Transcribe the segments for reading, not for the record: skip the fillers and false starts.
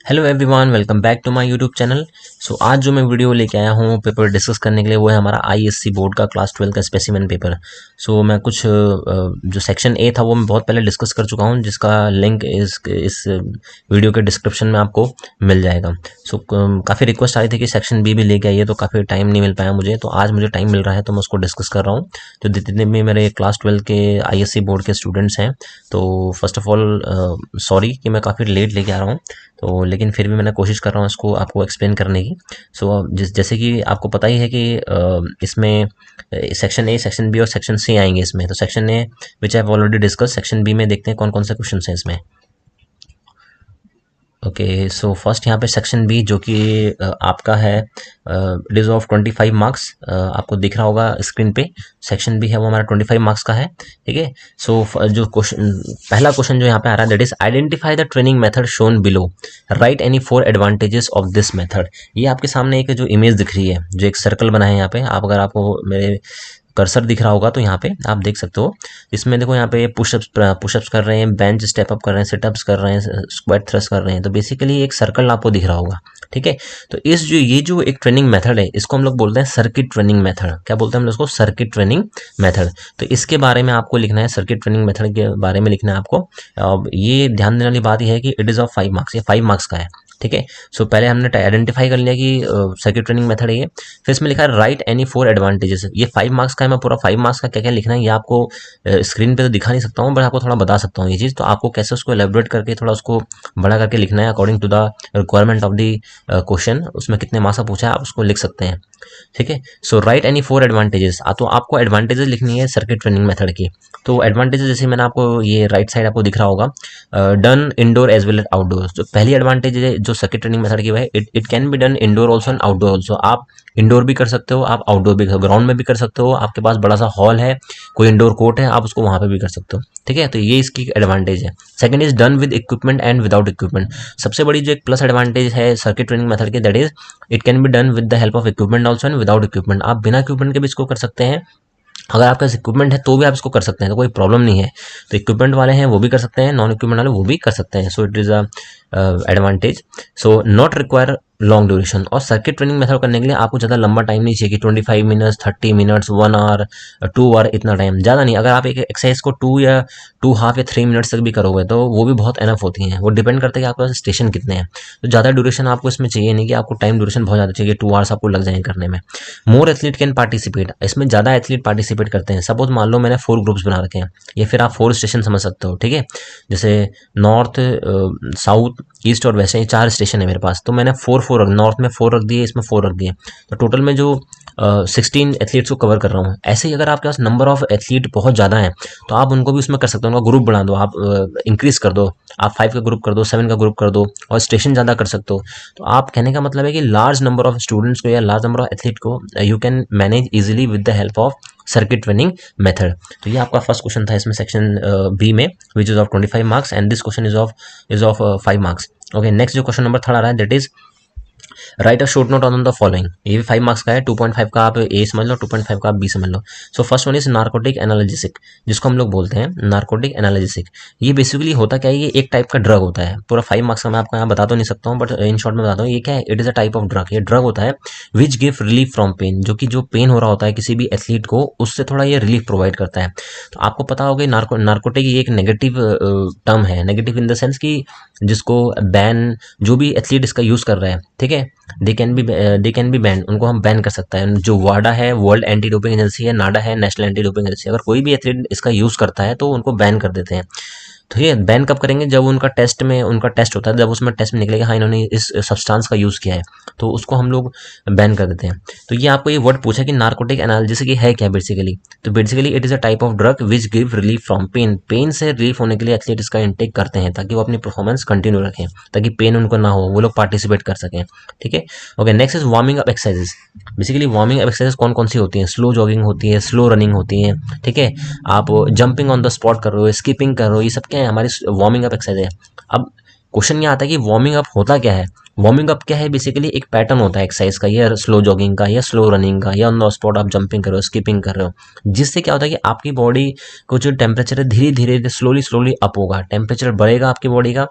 Hello everyone, welcome back to my YouTube channel. आज जो मैं वीडियो लेके आया हूँ पेपर डिस्कस करने के लिए, वो है हमारा आईएससी बोर्ड का क्लास 12 का स्पेसिमेन पेपर। मैं कुछ जो सेक्शन ए था वो मैं बहुत पहले डिस्कस कर चुका हूँ, जिसका लिंक इस वीडियो के डिस्क्रिप्शन में आपको मिल जाएगा। काफ़ी रिक्वेस्ट आई थी कि सेक्शन बी भी लेके आइए, तो काफ़ी टाइम नहीं मिल पाया मुझे, तो आज मुझे टाइम मिल रहा है तो मैं उसको डिस्कस कर रहा हूँ। तो जितने भी मेरे क्लास 12 के आईएससी बोर्ड के स्टूडेंट्स हैं, तो फर्स्ट ऑफ ऑल सॉरी कि मैं काफ़ी लेट लेके आ रहा हूँ, तो लेकिन फिर भी मैंने कोशिश कर रहा हूँ इसको आपको एक्सप्लेन करने की। जैसे कि आपको पता ही है कि इसमें सेक्शन ए, सेक्शन बी और सेक्शन सी आएंगे इसमें। तो section A which I have already discuss, section B में देखते हैं कौन कौन से क्वेश्चन हैं इसमें। ओके, सो फर्स्ट यहाँ पे सेक्शन बी जो कि आपका है, इट इज़ ऑफ 25 मार्क्स। आपको दिख रहा होगा स्क्रीन पे, सेक्शन बी है वो हमारा 25 मार्क्स का है। ठीक है, जो क्वेश्चन, पहला क्वेश्चन जो यहाँ पे आ रहा है, that is identify the training method shown below, right any 4 advantages of this method. ये आपके सामने एक जो इमेज दिख रही है, जो एक सर्कल बना है यहाँ पे, आप अगर आपको मेरे कर्सर दिख रहा होगा तो यहाँ पे आप देख सकते हो। इसमें देखो, यहाँ पे पुशअप्स कर रहे हैं, बेंच स्टेप अप कर रहे हैं, सिटअप्स कर रहे हैं, स्क्वाट थ्रस्ट कर रहे हैं। तो बेसिकली एक सर्कल आपको दिख रहा होगा। ठीक है, तो ये जो एक ट्रेनिंग मेथड है, इसको हम लोग बोलते हैं सर्किट ट्रेनिंग मेथड। क्या बोलते हैं हम लोग इसको? Circuit training method. तो इसके बारे में आपको लिखना है, सर्किट ट्रेनिंग मेथड के बारे में लिखना है आपको। अब ये ध्यान देने वाली बात यह है कि इट इज़ ऑफ 5 मार्क्स, ये 5 मार्क्स का है। ठीक है, पहले हमने आइडेंटिफाई कर लिया कि सर्किट ट्रेनिंग मेथड है ये। फिर इसमें लिखा है राइट एनी 4 एडवांटेजेस। ये 5 मार्क्स का है, मैं पूरा 5 मार्क्स का क्या क्या लिखना है ये आपको स्क्रीन पे तो दिखा नहीं सकता हूँ, बट आपको थोड़ा बता सकता हूँ ये चीज़। तो आपको कैसे उसको एलेबोरेट करके थोड़ा उसको बड़ा करके लिखना है according to the requirement of the question. उसमें कितने मार्क्स का पूछा है आप उसको लिख सकते हैं। ठीक है, राइट एनी 4 एडवांटेजेस। तो आपको एडवांटेजेस लिखनी है सर्किट ट्रेनिंग मेथड की। तो एडवांटेजेस जैसे मैंने आपको, ये राइट साइड आपको दिख रहा होगा, done indoor as well as outdoor. जो पहली एडवांटेज है जो सर्किट ट्रेनिंग मेथड की है, it can be done indoor also and outdoor also. आप इंडोर भी कर सकते हो, आप आउटडोर भी, ग्राउंड में भी कर सकते हो, आपके पास बड़ा सा हॉल है, कोई इंडोर कोर्ट है, आप उसको वहां पे भी कर सकते हो। ठीक है, तो ये इसकी एडवांटेज है। Second is done with equipment and without equipment. सबसे बड़ी जो एक प्लस एडवांटेज है सर्किट ट्रेनिंग मेथड की, that is it can be done with the help of equipment also and without equipment. आप बिना इक्विपमेंट के भी इसको कर सकते हैं, अगर आपके पास इक्विपमेंट है तो भी आप इसको कर सकते हैं, तो कोई प्रॉब्लम नहीं है। तो इक्विपमेंट वाले हैं वो भी कर सकते हैं, नॉन इक्विपमेंट वाले वो भी कर सकते हैं। It is a advantage. Not require long duration. और सर्किट ट्रेनिंग मेथड करने के लिए आपको ज़्यादा लंबा टाइम नहीं चाहिए कि 25 मिनट्स, 30 मिनट्स, 1 आवर, 2 आवर, इतना टाइम ज़्यादा नहीं। अगर आप एक एक्सरसाइज को 2.5 या 3 मिनट्स तक भी करोगे तो वो भी बहुत एनफ होती हैं। वो डिपेंड करता है कि आपके पास स्टेशन कितने हैं। तो ज़्यादा ड्यूरेशन आपको इसमें चाहिए नहीं कि आपको टाइम ड्यूरेशन बहुत ज़्यादा चाहिए, 2 आवर्स आपको लग जाएंगे करने में। मोर एथलीट कैन पार्टिसिपेट। इसमें ज़्यादा एथलीट पार्टिसिपेट करते हैं। सपोज मान लो मैंने 4 ग्रुप्स बना रखे हैं, या फिर आप 4 स्टेशन समझ सकते हो। ठीक है, जैसे नॉर्थ, साउथ, ईस्ट और वेस्ट, ये 4 स्टेशन है मेरे पास। तो मैंने 4 रख, नॉर्थ में 4 रख दिए, इसमें 4 रख दिए, तो टोटल में जो 16 एथलीट्स को कवर कर रहा हूँ। ऐसे ही अगर आपके पास नंबर ऑफ एथलीट बहुत ज़्यादा है तो आप उनको भी उसमें कर सकते हो, उनका ग्रुप बढ़ा दो, आप इंक्रीज कर दो, आप 5 का ग्रुप कर दो, 7 का ग्रुप कर दो, और स्टेशन ज़्यादा कर सकते हो। तो आप कहने का मतलब है कि लार्ज नंबर ऑफ स्टूडेंट्स को या लार्ज नंबर ऑफ एथलीट को you can manage easily with the help of circuit training method. तो ये आपका फर्स्ट क्वेश्चन था इसमें सेक्शन बी में, which is of 25 marks, and this question is of 5 marks. Okay, next जो question number 3 आ रहा है, that is right a short note on the following. ये भी 5 मार्क्स का है, 2.5 का आप ए समझ लो, 2.5 का आप बी समझ लो। First one is narcotic analgesic, जिसको हम लोग बोलते हैं नार्कोटिक एनालिसिक। ये बेसिकली होता क्या है, ये एक टाइप का ड्रग होता है। पूरा 5 मार्क्स का मैं आपको यहाँ बता तो नहीं सकता हूँ, बट इन शॉर्ट में बताता हूँ ये क्या है। It is a type of drug. ये ड्रग होता है which give relief from pain, जो कि जो पेन हो रहा होता है किसी भी एथलीट को, उससे थोड़ा ये रिलीफ प्रोवाइड करता है। तो आपको पता होगा नार्कोटिक ये एक नेगेटिव टर्म है, नेगेटिव इन द सेंस कि जिसको बैन, जो भी एथलीट इसका यूज कर रहा है, ठीक है, दे कैन बी बैन, उनको हम बैन कर सकता है। जो वाडा है, वर्ल्ड एंटी डोपिंग एजेंसी है, नाडा है, नेशनल एंटी डोपिंग एजेंसी, अगर कोई भी एथलीट इसका यूज करता है तो उनको बैन कर देते हैं। तो ये बैन कब करेंगे? जब उनका टेस्ट होता है, जब उसमें टेस्ट में निकलेगा हाँ इन्होंने इस सब्सटेंस का यूज किया है, तो उसको हम लोग बैन कर देते हैं। तो ये आपको ये वर्ड पूछा कि नार्कोटिक एनालिसिस की है क्या बेसिकली। तो basically it is a type of drug which give relief from pain. Pain से रिलीफ होने के लिए एथलीट इसका इंटेक करते हैं, ताकि वो अपनी परफॉर्मेंस कंटिन्यू रखें, ताकि पेन उनको ना हो, वो लोग पार्टिसिपेट कर सकें। ठीक है, okay, next is warming up exercises. Basically warming up exercise कौन कौन सी होती हैं? स्लो जॉगिंग होती है, स्लो रनिंग होती है, ठीक है, आप जंपिंग ऑन द स्पॉट कर रहे हो, स्कीपिंग कर रहे हो, ये सब क्या है? हमारी वार्मिंग अप एक्सरसाइज है। अब क्वेश्चन ये आता है कि वार्मिंग अप होता क्या है? वार्मिंग अप क्या है? बेसिकली एक पैटर्न होता है एक्सरसाइज का, या स्लो जॉगिंग का, या स्लो रनिंग का, या ऑन द स्पॉट आप जंपिंग कर रहे हो, स्कीपिंग कर रहे हो, जिससे क्या होता है कि आपकी बॉडी को जो टेम्परेचर है धीरे धीरे स्लोली अप होगा, टेम्परेचर बढ़ेगा आपकी बॉडी का,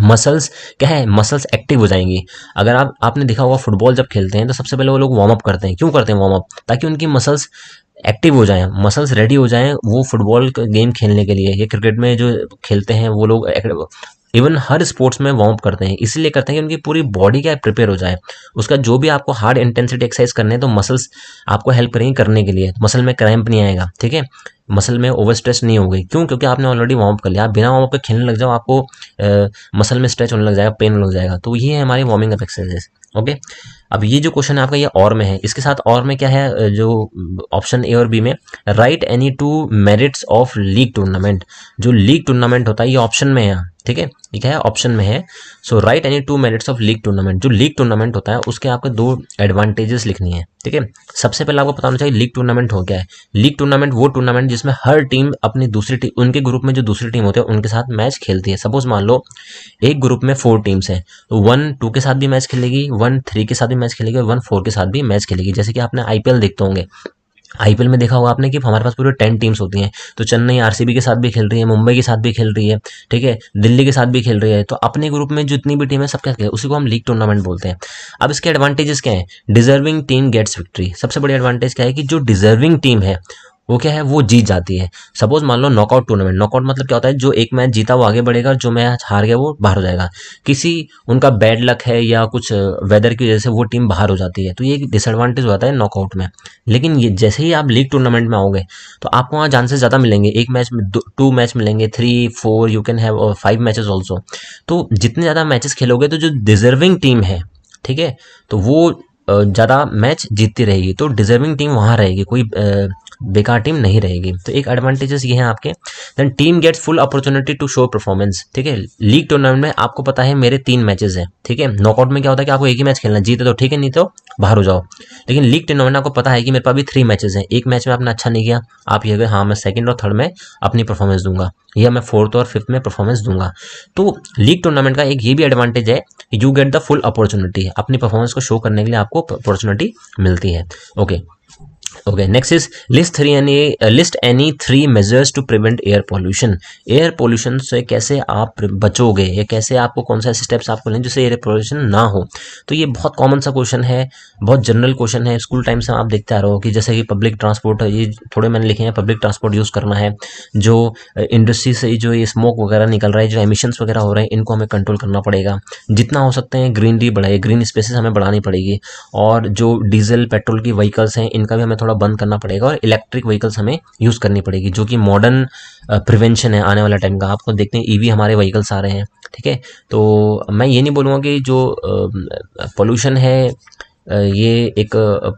मसल्स क्या है, मसल्स एक्टिव हो जाएंगी। अगर आपने देखा होगा फुटबॉल जब खेलते हैं तो सबसे पहले वो लोग वार्म अप करते हैं। क्यों करते हैं वार्म अप? ताकि उनकी मसल्स एक्टिव हो जाएं, मसल्स रेडी हो जाएं वो फुटबॉल गेम खेलने के लिए। ये क्रिकेट में जो खेलते हैं वो लोग, इवन हर स्पोर्ट्स में वार्म अप करते हैं, इसलिए करते हैं कि उनकी पूरी बॉडी क्या है, प्रिपेयर हो जाए। उसका जो भी आपको हार्ड इंटेंसिटी एक्सरसाइज करने हैं तो मसल्स आपको हेल्प करेंगे करने के लिए, मसल में क्रैम्प नहीं आएगा, ठीक है, मसल में ओवर स्ट्रेच नहीं होगी। क्यों? क्योंकि आपने ऑलरेडी वार्म अप कर लिया। आप बिना वार्म अप के खेलने लग जाओ, आपको मसल में स्ट्रेच होने लग जाएगा, पेन होने लग जाएगा। तो ये है हमारी वार्मिंग अप एक्सरसाइजेस। ओके, अब ये जो क्वेश्चन है आपका ये और में है, इसके साथ और में क्या है, जो ऑप्शन ए और बी में, right any two merits of league tournament. जो लीग टूर्नामेंट होता है ये ऑप्शन में है, ठीक है, ये क्या है, ऑप्शन में है। So write any two merits of league tournament. जो लीग टूर्नामेंट होता है उसके आपको 2 एडवांटेजेस लिखनी है, ठीक है। सबसे पहले आपको पता होना चाहिए लीग टूर्नामेंट हो क्या है। लीग टूर्नामेंट वो टूर्नामेंट जिसमें हर टीम अपनी दूसरी टीम, उनके ग्रुप में जो दूसरी टीम होती है उनके साथ मैच खेलती है। सपोज मान लो एक ग्रुप में 4 टीम्स हैं, तो 1-2 के साथ भी मैच खेलेगी, 1-3 के साथ भी मैच खेलेगी और 1-4 के साथ भी मैच खेलेगी। जैसे कि आपने आईपीएल देखते होंगे, आईपीएल में देखा होगा आपने कि हमारे पास पूरे 10 टीम्स होती हैं। तो चेन्नई आरसीबी के साथ भी खेल रही है, मुंबई के साथ भी खेल रही है, ठीक है, दिल्ली के साथ भी खेल रही है। तो अपने ग्रुप में जितनी भी टीम है सब क्या खेल, उसी को हम लीग टूर्नामेंट बोलते हैं। अब इसके एडवांटेजेस क्या है? Deserving team gets victory. सबसे बड़ी एडवांटेज क्या है कि जो डिजर्विंग टीम है वो क्या है, वो जीत जाती है। सपोज मान लो नॉकआउट टूर्नामेंट, नॉकआउट मतलब क्या होता है, जो एक मैच जीता वो आगे बढ़ेगा, जो मैच हार गया वो बाहर हो जाएगा। किसी उनका बैड लक है या कुछ वेदर की वजह से वो टीम बाहर हो जाती है, तो ये एक डिसएडवांटेज होता है नॉकआउट में। लेकिन ये जैसे ही आप लीग टूर्नामेंट में आओगे तो आपको वहाँ चांसेस ज़्यादा मिलेंगे, एक मैच में 2 मैच मिलेंगे, 3 4 you can have 5 matches also. तो जितने ज़्यादा मैचेस खेलोगे तो जो डिजर्विंग टीम है, ठीक है, तो वो ज़्यादा मैच जीतती रहेगी, तो डिजर्विंग टीम वहाँ रहेगी, कोई बेकार टीम नहीं रहेगी। तो एक एडवांटेजेस ये हैं आपके। Then team gets full opportunity to show performance, ठीक है। लीग टूर्नामेंट में आपको पता है मेरे 3 मैचेस हैं, ठीक है। नॉकआउट में क्या होता है कि आपको एक ही मैच खेलना है, जीते तो ठीक है, नहीं तो बाहर हो जाओ। लेकिन लीग टूर्नामेंट में आपको पता है कि मेरे पास भी 3 मैचेस हैं, एक मैच में आपने अच्छा नहीं किया, आप ये हाँ मैं सेकंड और थर्ड में अपनी परफॉर्मेंस दूंगा, या मैं फोर्थ और फिफ्थ में परफॉर्मेंस दूंगा। तो लीग टूर्नामेंट का एक ये भी एडवांटेज है, you get the full opportunity, अपनी परफॉर्मेंस को शो करने के लिए आपको अपॉर्चुनिटी मिलती है। Okay okay, next is list any 3 measures to prevent air pollution. Air pollution से कैसे आप बचोगे, या कैसे आपको कौन सा स्टेप्स आपको लें जिससे एयर पॉल्यूशन ना हो। तो ये बहुत कॉमन सा क्वेश्चन है, बहुत जनरल क्वेश्चन है, स्कूल टाइम से आप देखते आ रहे हो कि जैसे कि पब्लिक ट्रांसपोर्ट, ये थोड़े मैंने लिखे हैं, पब्लिक ट्रांसपोर्ट यूज़ करना है, जो इंडस्ट्री से जो ये स्मोक वगैरह निकल रहा है, जो एमिशंस वगैरह हो रहे हैं, इनको हमें कंट्रोल करना पड़ेगा। जितना हो सकते हैं ग्रीनरी बढ़ाए, ग्रीन स्पेसेस हमें बढ़ानी पड़ेगी, और जो डीजल पेट्रोल की व्हीकल्स हैं इनका भी हमें थोड़ा बंद करना पड़ेगा, और इलेक्ट्रिक व्हीकल्स हमें यूज़ करनी पड़ेगी, जो कि मॉडर्न प्रिवेंशन है आने वाला टाइम का। आपको देखते हैं ईवी हमारे व्हीकल्स आ रहे हैं, ठीक है। तो मैं ये नहीं बोलूँगा कि जो पोल्यूशन है ये एक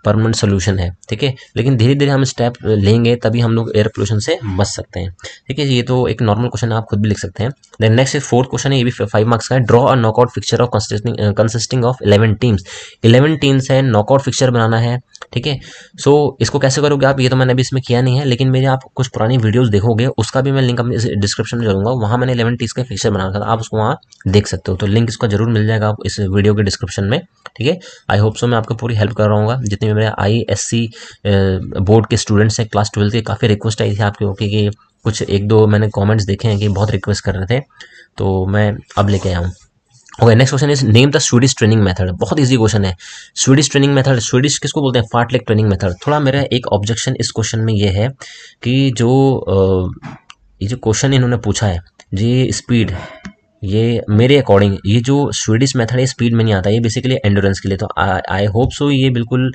परमानेंट सोल्यूशन है, ठीक है, लेकिन धीरे धीरे हम स्टेप लेंगे तभी हम लोग एयर पोल्यूशन से बच सकते हैं, ठीक है। ये तो एक नॉर्मल क्वेश्चन है, आप खुद भी लिख सकते हैं। देन नेक्स्ट 4th क्वेश्चन है, ये भी 5 मार्क्स का है। Draw a knockout fixture of consisting of 11 teams. 11 teams है, नॉकआउट फिक्चर बनाना है, ठीक है। सो इसको कैसे करोगे आप, ये तो मैंने अभी इसमें किया नहीं है, लेकिन मेरे आप कुछ पुरानी वीडियोस देखोगे, उसका भी मैं लिंक अपने डिस्क्रिप्शन में करूँगा, वहाँ मैंने 11 टीम्स का फिक्चर बनाया था, आप उसको वहाँ देख सकते हो। तो लिंक इसका जरूर मिल जाएगा आप इस वीडियो के डिस्क्रिप्शन में, ठीक है। आई होप सो मैं आपको पूरी हेल्प कर रहा हूँ। जितने भी मेरे ISC बोर्ड के स्टूडेंट्स हैं क्लास 12 के, काफ़ी रिक्वेस्ट आई थी आपके ओके कि कुछ 1-2 मैंने कमेंट्स देखे हैं कि बहुत रिक्वेस्ट कर रहे थे, तो मैं अब लेके आया हूँ। Okay, next question is name the Swedish training method. बहुत इजी क्वेश्चन है। स्वीडिश ट्रेनिंग मेथड, स्वीडिश किसको बोलते हैं, फार्टलेग ट्रेनिंग मेथड। थोड़ा मेरा एक ऑब्जेक्शन इस क्वेश्चन में ये है कि ये जो क्वेश्चन इन्होंने पूछा है जी, स्पीड, ये मेरे अकॉर्डिंग ये जो स्वीडिश मेथड है स्पीड में नहीं आता, ये बेसिकली एंडोरेंस के लिए। तो आई होप सो ये बिल्कुल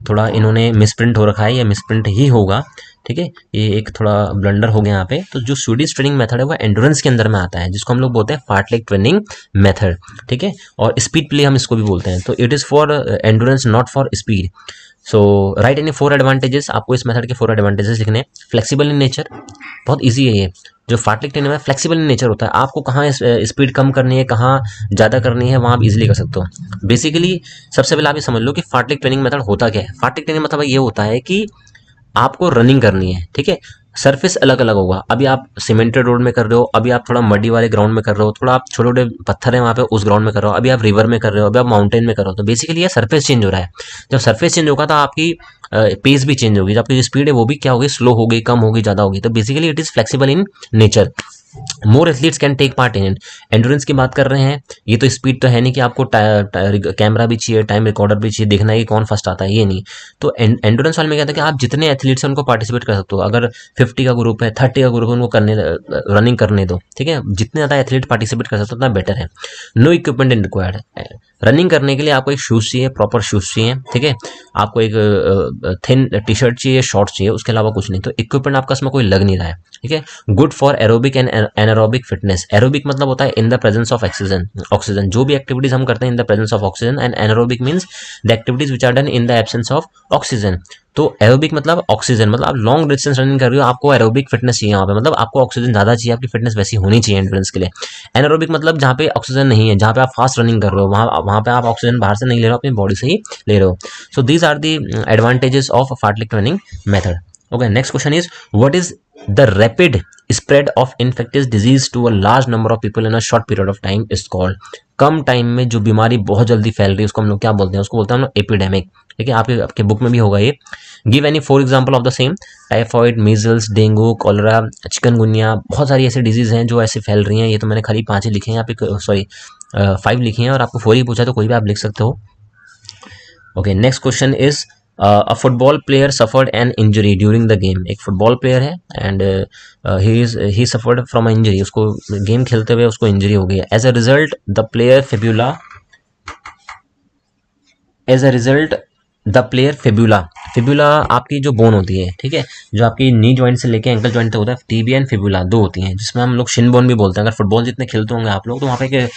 थोड़ा इन्होंने मिसप्रिंट हो रखा है, या मिसप्रिंट ही होगा, ठीक है। ये एक थोड़ा ब्लंडर हो गया यहाँ पे। तो जो स्वीडिश ट्रेनिंग मेथड है वो एंडोरेंस के अंदर में आता है, जिसको हम लोग बोलते हैं फार्टलेग ट्रेनिंग मेथड, ठीक है। और स्पीड प्ले हम इसको भी बोलते हैं। तो it is for endurance not for speed. So write any 4 advantages. आपको इस मेथड के 4 एडवांटेजेस लिखने हैं। फ्लेक्सिबल इन नेचर, बहुत ईजी है ये। जो फार्टलेग ट्रेनिंग में फ्लेक्सिबल इन नेचर होता है, आपको कहाँ स्पीड कम करनी है, कहाँ ज़्यादा करनी है, वहाँ आप इजीली कर सकते हो। बेसिकली सबसे पहले आप ये समझ लो कि फार्टलेग ट्रेनिंग मेथड होता क्या है। फार्टलेग ट्रेनिंग मतलब ये होता है कि आपको रनिंग करनी है, ठीक है। सरफेस अलग अलग होगा, अभी आप सीमेंटेड रोड में कर रहे हो, अभी आप थोड़ा मडी वाले ग्राउंड में कर रहे हो, थोड़ा आप छोटे छोटे पत्थर है वहाँ पे उस ग्राउंड में कर रहे हो, अभी आप रिवर में कर रहे हो, अभी आप माउंटेन में कर रहे हो। तो बेसिकली ये सरफेस चेंज हो रहा है। जब सरफेस चेंज होगा तो आपकी पेस भी चेंज होगी, जब आपकी जो स्पीड है वो भी क्या होगी, स्लो होगी, कम होगी, ज़्यादा होगी। तो basically it is flexible in nature. More athletes can take part in it. Endurance की बात कर रहे हैं, ये तो स्पीड तो है नहीं कि आपको कैमरा भी चाहिए, टाइम रिकॉर्डर भी चाहिए, देखना है कि कौन फर्स्ट आता है, ये नहीं। तो एंडोरेंस वाले में क्या था कि आप जितने एथलीट्स हैं उनको पार्टिसिपेट कर सकते हो। अगर 50 का ग्रुप है, 30 का ग्रुप है, उनको करने रनिंग करने दो, ठीक है। जितने ज़्यादा एथलीट पार्टिसिपेट कर सकते हो उतना बेटर है। नो इक्विपमेंट इन रिक्वायर्ड। रनिंग करने के लिए आपको एक शूज़ चाहिए, प्रॉपर शूज़ चाहिए, ठीक है। आपको एक थिन टी शर्ट चाहिए, शॉर्ट्स चाहिए, उसके अलावा कुछ नहीं। तो इक्विपमेंट आपका इसमें कोई लग नहीं रहा है, ठीक है। Good for aerobic and anaerobic fitness. Aerobic मतलब होता है in the presence of oxygen. Oxygen जो भी एक्टिविटीज हम करते हैं in the presence of oxygen, and anaerobic means the activities which are done in the absence of oxygen. तो aerobic मतलब ऑक्सीजन, मतलब आप लॉन्ग डिस्टेंस रनिंग कर रहे हो, आपको एरोबिक फिटनेस चाहिए वहाँ पे, मतलब आपको ऑक्सीजन ज़्यादा चाहिए, आपकी फिटनेस वैसी होनी चाहिए एंड्योरेंस के लिए। एनारोबिक मतलब जहाँ पे ऑक्सीजन नहीं है, जहाँ पे आप फास्ट रनिंग कर रहे हो, वहाँ पे आप ऑक्सीजन बाहर से नहीं ले रहे हो, अपनी बॉडी से ही ले रहे हो। So these are the advantages of fartlek running method. Okay, next question is what is the rapid spread of infectious disease to a large number of people in a short period of time is called। Come time में जो बीमारी बहुत जल्दी फैल रही है उसको हम लोग क्या बोलते हैं, उसको बोलते हैं हम लोग एपिडेमिक, ठीक है। आपके बुक में भी होगा ये। Give any 4 example of the same. Typhoid, measles, dengue, cholera, chikungunya, बहुत सारी ऐसी डिजीज हैं जो ऐसे फैल रही हैं। ये तो मैंने खाली 5 ही लिखे हैं यहाँ पे, सॉरी 5 लिखे हैं, और आपको 4 ही पूछा तो कोई भी आप लिख सकते हो। Okay, next question is a football player suffered an injury during the game. एक फुटबॉल प्लेयर है and he suffered from a injury, उसको गेम खेलते हुए उसको इंजरी हो गई है। As a result the player fibula. Fibula आपकी जो बोन होती है, ठीक है, जो आपकी नी जॉइंट से लेके एंकल जॉइंट तक होता है, टीबिया एंड फिबुला 2 होती हैं, जिसमें हम लोग शिन बोन भी बोलते हैं। अगर फुटबॉल जितने खेलते होंगे आप लोग, तो वहाँ पे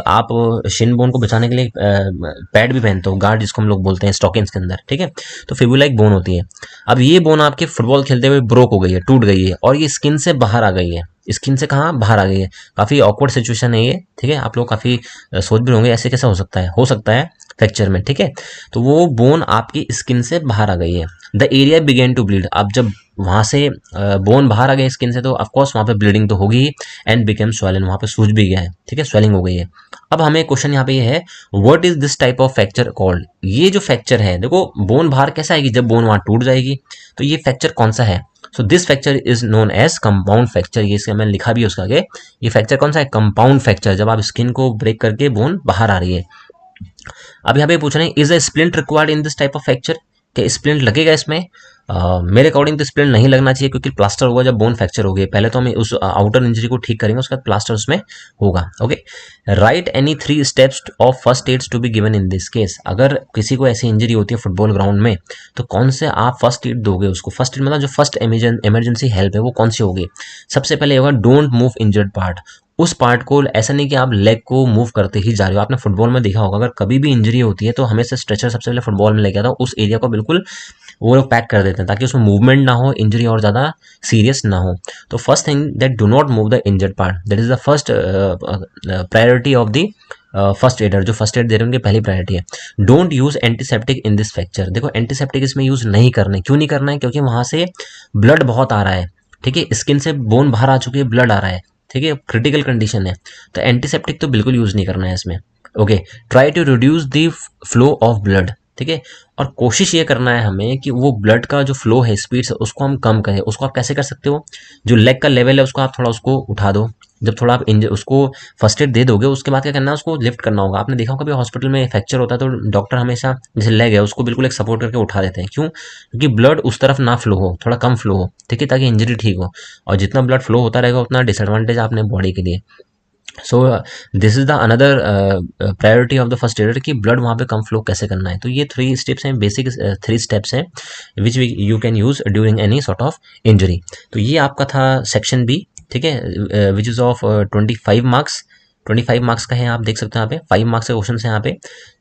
आप शिन बोन को बचाने के लिए पैड भी पहनते हो, गार्ड जिसको हम लोग बोलते हैं स्टॉकिंग्स के अंदर, ठीक है। तो फिबुला एक बोन होती है। अब ये बोन आपके फुटबॉल खेलते हुए ब्रोक हो गई है, टूट गई है, और ये स्किन से बाहर आ गई है। स्किन से कहाँ बाहर आ गई है, काफ़ी ऑकवर्ड सिचुएशन है ये, ठीक है। आप लोग काफ़ी सोच भी होंगे ऐसे कैसे हो सकता है फ्रैक्चर में, ठीक है। तो वो बोन आपकी स्किन से बाहर आ गई है। The area begin to bleed. अब जब वहाँ से बोन बाहर आ गई स्किन से, तो ऑफकोर्स वहाँ पे ब्लीडिंग तो होगी ही, एंड बिकेम स्वेलन, वहाँ पे सूज भी गया है, ठीक है, स्वेलिंग हो गई है। अब हमें क्वेश्चन यहाँ पे ये है, what is this type of fracture called. ये जो फ्रैक्चर है, देखो बोन बाहर कैसे आएगी, जब बोन वहाँ टूट जाएगी। तो ये फ्रैक्चर कौन सा है? So this fracture is known as compound fracture. ये इसका मैंने लिखा भी है उसका आगे। ये फ्रैक्चर कौन सा है? कंपाउंड फ्रैक्चर, जब आप स्किन को ब्रेक करके बोन बाहर आ रही है। अब यहाँ पे पूछ रहे हैं, is a splint required in this type of fracture. क्या स्प्लिंट लगेगा इसमें? मेरे अकॉर्डिंग तो स्प्लिंट नहीं लगना चाहिए, क्योंकि प्लास्टर होगा जब बोन फ्रैक्चर हो गई। पहले तो हम उस आउटर इंजरी को ठीक करेंगे, उसके बाद प्लास्टर उसमें होगा। Okay, right any 3 steps of first aids to be given in this case. अगर किसी को ऐसी इंजरी होती है फुटबॉल ग्राउंड में, तो कौन से आप फर्स्ट एड दोगे उसको? फर्स्ट एड मतलब जो फर्स्ट इमरजेंसी हेल्प है वो कौन सी होगी? सबसे पहले होगा डोंट मूव इंजर्ड पार्ट। उस पार्ट को, ऐसा नहीं कि आप लेग को मूव करते ही जा रहे हो। आपने फुटबॉल में देखा होगा, अगर कभी भी इंजरी होती है तो हमेशा स्ट्रेचर सबसे पहले फुटबॉल में लेके आता है, उस एरिया को बिल्कुल वो लोग पैक कर देते हैं, ताकि उसमें मूवमेंट ना हो, इंजरी और ज़्यादा सीरियस ना हो। तो first thing that do not move the injured part, that is the first priority of the first adder. जो फर्स्ट एड दे रहे हैं उनकी पहली प्रायोरिटी है। Don't use antiseptic in this fracture. देखो एंटीसेप्टिक इसमें यूज नहीं करना है। क्यों नहीं करना है? क्योंकि वहां से ब्लड बहुत आ रहा है, ठीक है, स्किन से बोन बाहर आ चुकी है, ब्लड आ रहा है, ठीक है, क्रिटिकल कंडीशन है। तो एंटीसेप्टिक तो बिल्कुल यूज नहीं करना है इसमें। Okay, try to reduce the flow of blood, ठीक है, और कोशिश ये करना है हमें कि वो ब्लड का जो फ्लो है, स्पीड से, उसको हम कम करें। उसको आप कैसे कर सकते हो? जो लेग का लेवल है उसको आप थोड़ा उसको उठा दो। जब थोड़ा आप उसको फर्स्ट एड दे दोगे, उसके बाद क्या करना है, उसको लिफ्ट करना होगा। आपने देखा होगा कभी हॉस्पिटल में फ्रैक्चर होता है तो डॉक्टर हमेशा जैसे लेग है उसको बिल्कुल एक सपोर्ट करके उठा देते हैं। क्यों? क्योंकि ब्लड उस तरफ ना फ्लो हो, थोड़ा कम फ्लो हो, ठीक है, ताकि इंजरी ठीक हो। और जितना ब्लड फ्लो होता रहेगा उतना डिसएडवांटेज आपने बॉडी के लिए। So this is the another priority of the first adder, कि ब्लड वहाँ पे कम फ्लो कैसे करना है। तो ये 3 स्टेप्स हैं, बेसिक 3 स्टेप्स हैं which you can use during any sort of injury. तो ये आपका था सेक्शन बी, ठीक है, which is of 25 marks. 25 marks का है, आप देख सकते हैं यहाँ पे 5 मार्क्स के क्वेश्चन है यहाँ पे।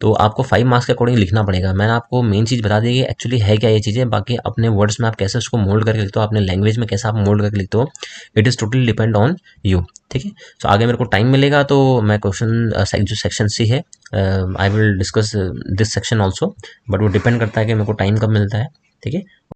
तो आपको 5 मार्क्स के अकॉर्डिंग लिखना पड़ेगा। मैंने आपको मेन चीज़ बता दी कि एक्चुअली है क्या ये चीज़ें, बाकी अपने वर्ड्स में आप कैसे उसको मोल्ड करके लिखते हो, अपने लैंग्वेज में कैसे आप मोल्ड करके लिखते हो, it is totally depend on you, ठीक है। तो आगे मेरे को टाइम मिलेगा तो मैं क्वेश्चन जो सेक्शन सी है, I will discuss this section also, but वो डिपेंड करता है कि मेरे को टाइम कब मिलता है, ठीक है।